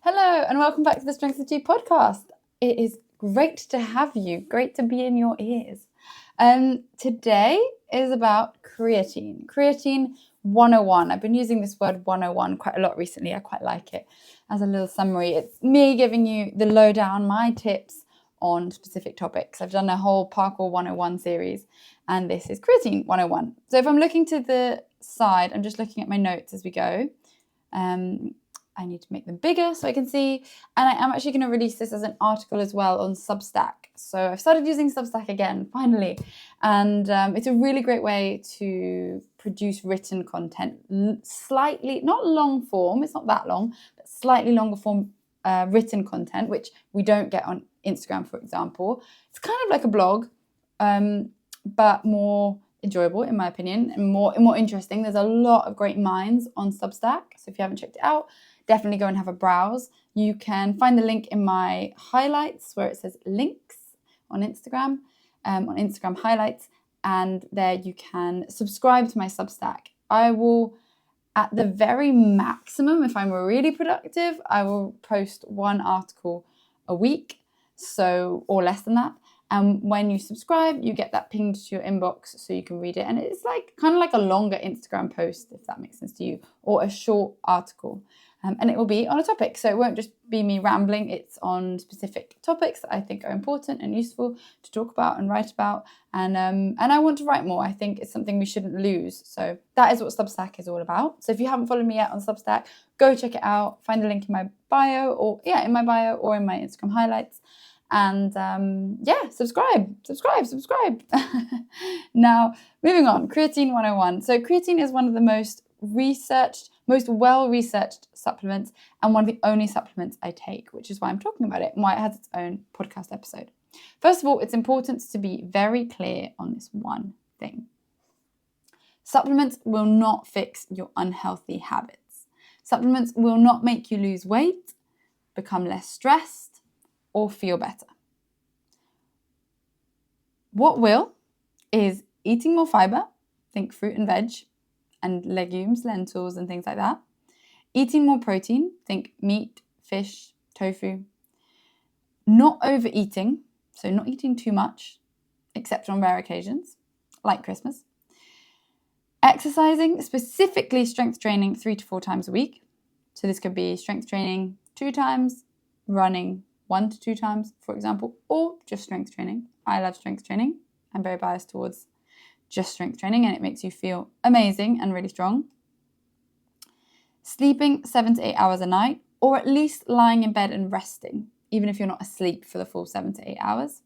Hello and welcome back to the Strength of Two podcast. It is great to have you, great to be in your ears. Today is about creatine. Creatine 101. I've been using this word 101 quite a lot recently. I quite like it as a little summary. It's me giving you the lowdown, my tips on specific topics. I've done a whole Parkour 101 series and this is creatine 101. So if I'm looking to the side, I'm just looking at my notes as we go. I need to make them bigger so I can see. And I am actually going to release this as an article as well on Substack. So I've started using Substack again, finally. And it's a really great way to produce written content, slightly, not long form, it's not that long, but slightly longer form written content, which we don't get on Instagram, for example. It's kind of like a blog, but more enjoyable in my opinion and more interesting. There's a lot of great minds on Substack. So if you haven't checked it out, definitely go and have a browse. You can find the link in my highlights where it says links on Instagram highlights, and there you can subscribe to my Substack. I will, at the very maximum, if I'm really productive, I will post one article a week, or less than that. And when you subscribe, you get that pinged to your inbox so you can read it. And it's kind of like a longer Instagram post, if that makes sense to you, or a short article. And it will be on a topic. So it won't just be me rambling. It's on specific topics that I think are important and useful to talk about and write about. And I want to write more. I think it's something we shouldn't lose. So that is what Substack is all about. So if you haven't followed me yet on Substack, go check it out. Find the link in my bio or in my Instagram highlights. And subscribe. Now, moving on, creatine 101. So creatine is one of the most well-researched supplements and one of the only supplements I take, which is why I'm talking about it and why it has its own podcast episode. First of all, it's important to be very clear on this one thing. Supplements will not fix your unhealthy habits. Supplements will not make you lose weight, become less stressed, or feel better. What will is eating more fiber, think fruit and veg, and legumes, lentils, and things like that. Eating more protein, think meat, fish, tofu. Not overeating, so not eating too much, except on rare occasions, like Christmas. Exercising, specifically strength training 3 to 4 times a week. So this could be strength training 2 times, running 1 to 2 times, for example, or just strength training. I love strength training. I'm very biased towards just strength training and it makes you feel amazing and really strong. Sleeping 7 to 8 hours a night, or at least lying in bed and resting, even if you're not asleep for the full 7 to 8 hours.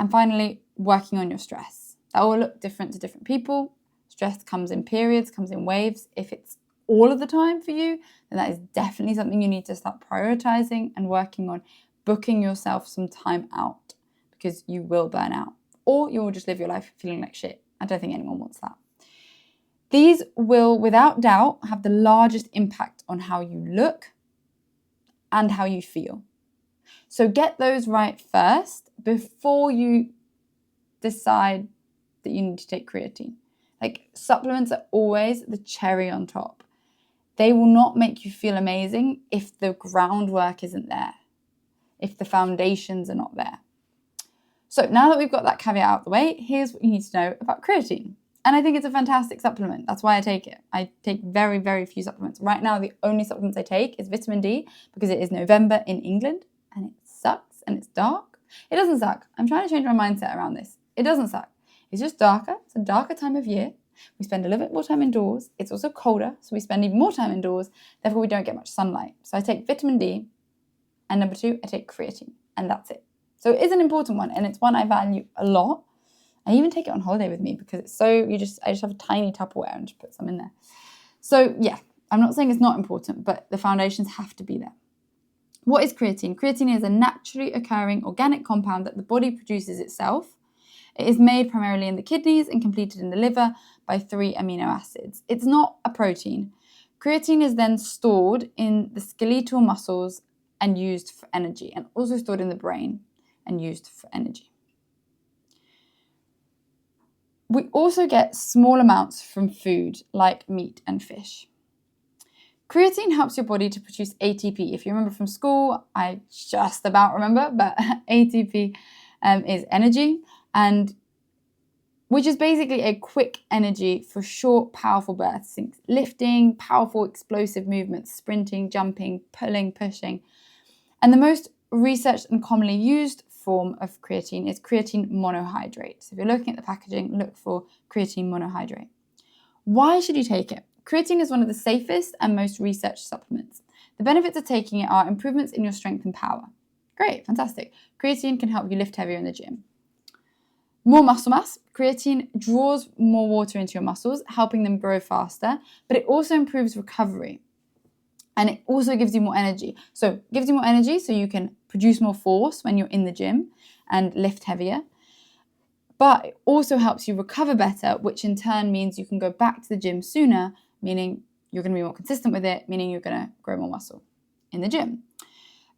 And finally, working on your stress. That will look different to different people. Stress comes in periods, comes in waves. If it's all of the time for you, then that is definitely something you need to start prioritizing and working on, booking yourself some time out, because you will burn out. Or you will just live your life feeling like shit. I don't think anyone wants that. These will, without doubt, have the largest impact on how you look and how you feel. So get those right first before you decide that you need to take creatine. Supplements are always the cherry on top. They will not make you feel amazing if the groundwork isn't there, if the foundations are not there. So now that we've got that caveat out of the way, here's what you need to know about creatine. And I think it's a fantastic supplement. That's why I take it. I take very, very few supplements. Right now, the only supplements I take is vitamin D because it is November in England and it sucks and it's dark. It doesn't suck. I'm trying to change my mindset around this. It doesn't suck. It's just darker. It's a darker time of year. We spend a little bit more time indoors. It's also colder, so we spend even more time indoors. Therefore, we don't get much sunlight. So I take vitamin D, and number 2, I take creatine, and that's it. So it is an important one, and it's one I value a lot. I even take it on holiday with me because it's I just have a tiny Tupperware and just put some in there. So yeah, I'm not saying it's not important, but the foundations have to be there. What is creatine? Creatine is a naturally occurring organic compound that the body produces itself. It is made primarily in the kidneys and completed in the liver by 3 amino acids. It's not a protein. Creatine is then stored in the skeletal muscles and used for energy, and also stored in the brain and used for energy. We also get small amounts from food like meat and fish. Creatine helps your body to produce ATP. If you remember from school, I just about remember, but ATP is energy, and which is basically a quick energy for short, powerful bursts, lifting, powerful, explosive movements, sprinting, jumping, pulling, pushing. And the most researched and commonly used form of creatine is creatine monohydrate. So if you're looking at the packaging, look for creatine monohydrate. Why should you take it? Creatine is one of the safest and most researched supplements. The benefits of taking it are improvements in your strength and power. Great, fantastic. Creatine can help you lift heavier in the gym. More muscle mass. Creatine draws more water into your muscles, helping them grow faster, but it also improves recovery. And it also gives you more energy. So it gives you more energy so you can produce more force when you're in the gym and lift heavier. But it also helps you recover better, which in turn means you can go back to the gym sooner, meaning you're going to be more consistent with it, meaning you're going to grow more muscle in the gym.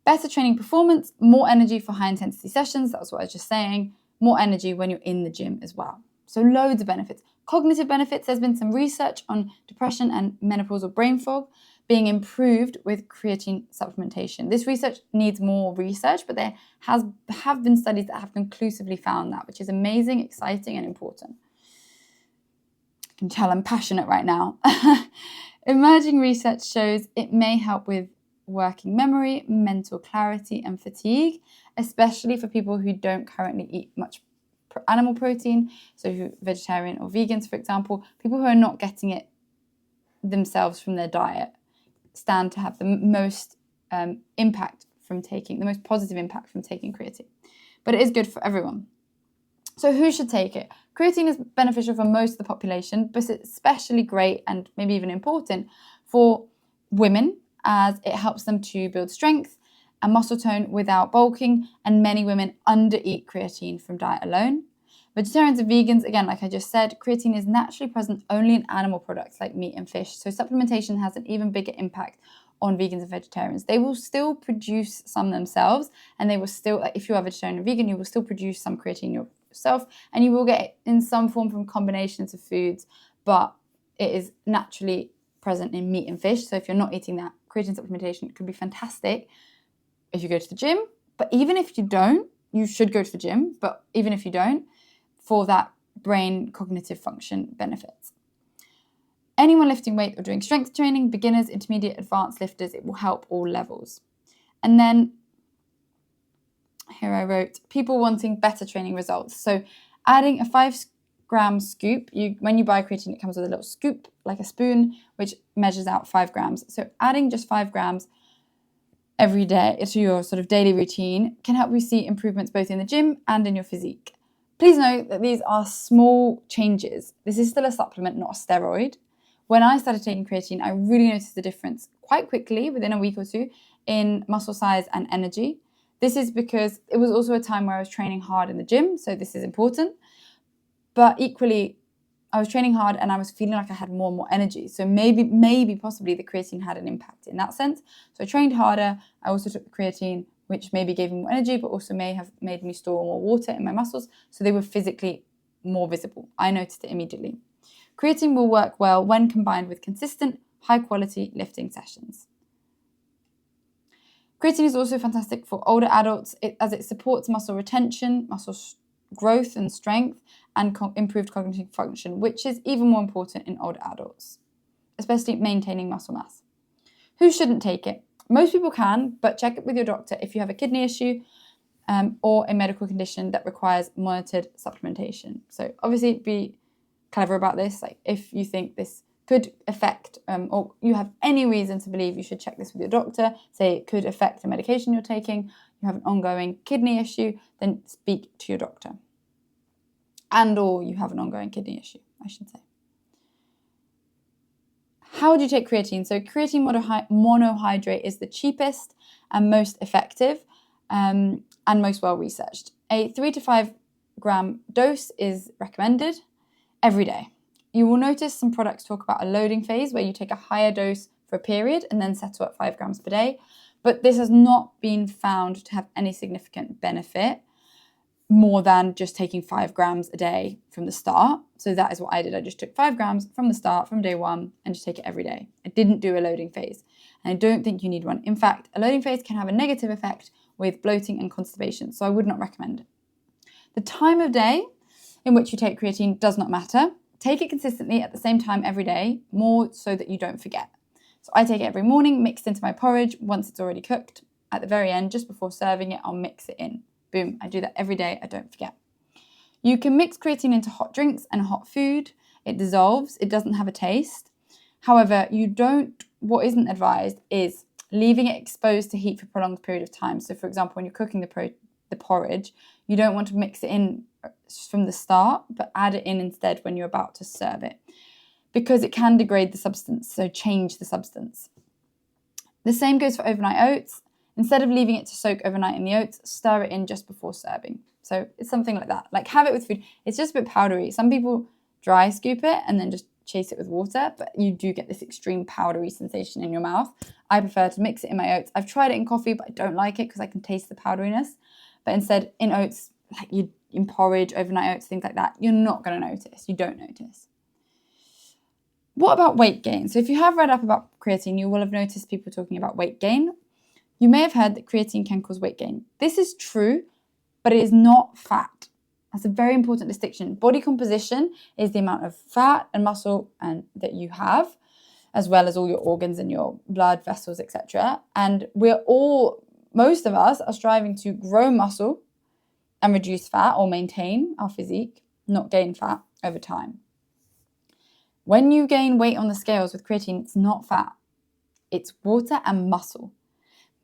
Better training performance, more energy for high intensity sessions. That's what I was just saying. More energy when you're in the gym as well. So loads of benefits. Cognitive benefits, there's been some research on depression and menopausal brain fog being improved with creatine supplementation. This research needs more research, but there have been studies that have conclusively found that, which is amazing, exciting, and important. I can tell I'm passionate right now. Emerging research shows it may help with working memory, mental clarity, and fatigue, especially for people who don't currently eat much animal protein, so vegetarian or vegans, for example. People who are not getting it themselves from their diet stand to have the most impact from taking, the most positive impact from taking creatine. But it is good for everyone. So who should take it? Creatine is beneficial for most of the population, but it's especially great and maybe even important for women, as it helps them to build strength and muscle tone without bulking, and many women undereat creatine from diet alone. Vegetarians and vegans, again, like I just said, creatine is naturally present only in animal products like meat and fish, so supplementation has an even bigger impact on vegans and vegetarians. They will still produce some themselves, and they will still, like if you are vegetarian and vegan, you will still produce some creatine yourself, and you will get it in some form from combinations of foods, but it is naturally present in meat and fish. So if you're not eating that, creatine supplementation could be fantastic if you go to the gym. But even if you don't, you should go to the gym, but even if you don't, for that brain cognitive function benefits. Anyone lifting weight or doing strength training, beginners, intermediate, advanced lifters, it will help all levels. And then here I wrote, people wanting better training results. So adding a 5-gram scoop, when you buy creatine, it comes with a little scoop, like a spoon, which measures out 5 grams. So adding just 5 grams every day to your sort of daily routine can help you see improvements both in the gym and in your physique. Please note that these are small changes. This is still a supplement, not a steroid. When I started taking creatine, I really noticed the difference quite quickly, within a week or two, in muscle size and energy. This is because it was also a time where I was training hard in the gym, so this is important. But equally, I was training hard and I was feeling like I had more and more energy. So maybe, possibly the creatine had an impact in that sense. So I trained harder. I also took the creatine, which maybe gave me more energy, but also may have made me store more water in my muscles. So they were physically more visible. I noticed it immediately. Creatine will work well when combined with consistent, high-quality lifting sessions. Creatine is also fantastic for older adults as it supports muscle retention, muscle growth and strength, and improved cognitive function, which is even more important in older adults, especially maintaining muscle mass. Who shouldn't take it? Most people can, but check it with your doctor if you have a kidney issue or a medical condition that requires monitored supplementation. So obviously be clever about this. Like if you think this could affect or you have any reason to believe you should check this with your doctor, say it could affect the medication you're taking, you have an ongoing kidney issue, then speak to your doctor. And or you have an ongoing kidney issue, I should say. How do you take creatine? So creatine monohydrate is the cheapest and most effective and most well-researched. A 3 to 5 gram dose is recommended every day. You will notice some products talk about a loading phase where you take a higher dose for a period and then settle at 5 grams per day. But this has not been found to have any significant benefit. more than just taking 5 grams a day from the start. So that is what I did. I just took 5 grams from the start, from day one, and just take it every day. I didn't do a loading phase. And I don't think you need one. In fact, a loading phase can have a negative effect with bloating and constipation. So I would not recommend it. The time of day in which you take creatine does not matter. Take it consistently at the same time every day, more so that you don't forget. So I take it every morning, mixed into my porridge once it's already cooked. At the very end, just before serving it, I'll mix it in. Boom, I do that every day, I don't forget. You can mix creatine into hot drinks and hot food. It dissolves, it doesn't have a taste. However, what isn't advised is leaving it exposed to heat for a prolonged period of time. So for example, when you're cooking the porridge, you don't want to mix it in from the start, but add it in instead when you're about to serve it, because it can degrade the substance, so change the substance. The same goes for overnight oats. Instead of leaving it to soak overnight in the oats, stir it in just before serving. So it's something like that. Like, have it with food. It's just a bit powdery. Some people dry scoop it and then just chase it with water, but you do get this extreme powdery sensation in your mouth. I prefer to mix it in my oats. I've tried it in coffee, but I don't like it because I can taste the powderiness. But instead, in oats, like in porridge, overnight oats, things like that, you're not going to notice. You don't notice. What about weight gain? So if you have read up about creatine, you will have noticed people talking about weight gain. You may have heard that creatine can cause weight gain. This is true, but it is not fat. That's a very important distinction. Body composition is the amount of fat and muscle that you have, as well as all your organs and your blood vessels, etc. And most of us are striving to grow muscle and reduce fat, or maintain our physique, not gain fat over time. When you gain weight on the scales with creatine, it's not fat. It's water and muscle.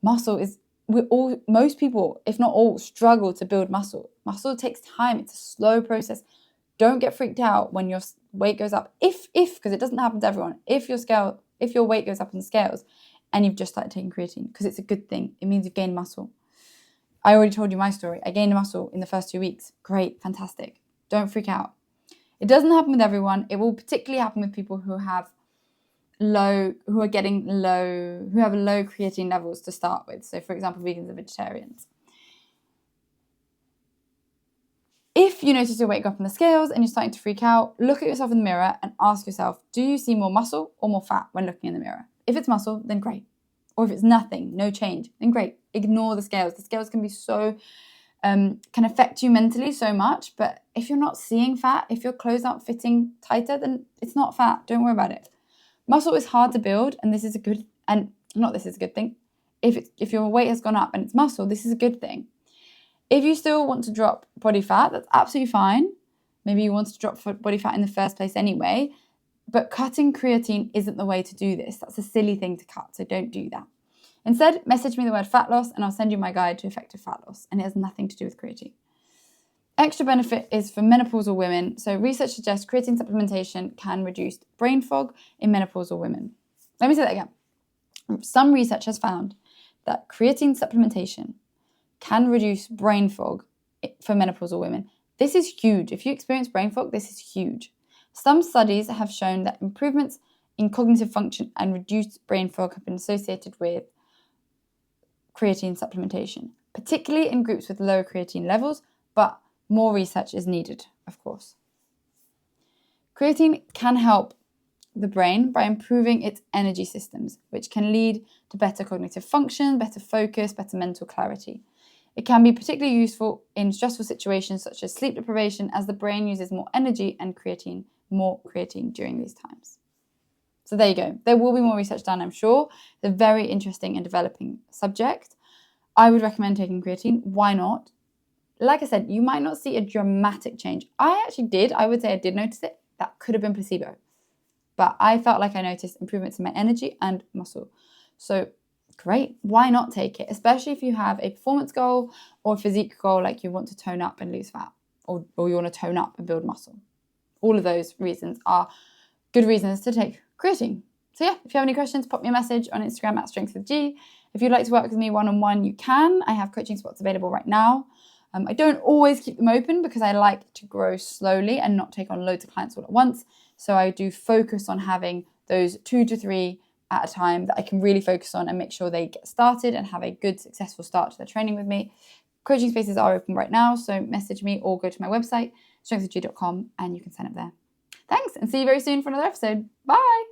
Most people, if not all, struggle to build muscle. Muscle takes time. It's a slow process. Don't get freaked out when your weight goes up. Because it doesn't happen to everyone. If your weight goes up on the scales and you've just started taking creatine, because it's a good thing. It means you've gained muscle. I already told you my story. I gained muscle in the first 2 weeks. Great, fantastic. Don't freak out. It doesn't happen with everyone. It will particularly happen with people who have low creatine levels to start with. So for example, vegans and vegetarians. If you notice your weight go up on the scales and you're starting to freak out, look at yourself in the mirror and ask yourself, do you see more muscle or more fat when looking in the mirror? If it's muscle, then great. Or if it's nothing, no change, then great. Ignore the scales. The scales can be can affect you mentally so much, but if you're not seeing fat, if your clothes aren't fitting tighter, then it's not fat. Don't worry about it. Muscle is hard to build, and this is a good thing. If your weight has gone up and it's muscle, this is a good thing. If you still want to drop body fat, that's absolutely fine. Maybe you wanted to drop body fat in the first place anyway, but cutting creatine isn't the way to do this. That's a silly thing to cut, so don't do that. Instead, message me the word fat loss and I'll send you my guide to effective fat loss, and it has nothing to do with creatine. Extra benefit is for menopausal women. So research suggests creatine supplementation can reduce brain fog in menopausal women. Let me say that again. Some research has found that creatine supplementation can reduce brain fog for menopausal women. This is huge. If you experience brain fog, this is huge. Some studies have shown that improvements in cognitive function and reduced brain fog have been associated with creatine supplementation, particularly in groups with low creatine levels, but more research is needed, of course. Creatine can help the brain by improving its energy systems, which can lead to better cognitive function, better focus, better mental clarity. It can be particularly useful in stressful situations such as sleep deprivation, as the brain uses more energy and more creatine during these times. So there you go. There will be more research done, I'm sure. It's a very interesting and developing subject. I would recommend taking creatine. Why not? Like I said, you might not see a dramatic change. I actually did. I would say I did notice it. That could have been placebo. But I felt like I noticed improvements in my energy and muscle. So great. Why not take it? Especially if you have a performance goal or a physique goal, like you want to tone up and lose fat, or you want to tone up and build muscle. All of those reasons are good reasons to take creatine. So yeah, if you have any questions, pop me a message on Instagram at strengthwithg. If you'd like to work with me one-on-one, you can. I have coaching spots available right now. I don't always keep them open because I like to grow slowly and not take on loads of clients all at once. So I do focus on having those 2 to 3 at a time that I can really focus on and make sure they get started and have a good, successful start to their training with me. Coaching spaces are open right now, so message me or go to my website, strengthsofg.com, and you can sign up there. Thanks, and see you very soon for another episode. Bye!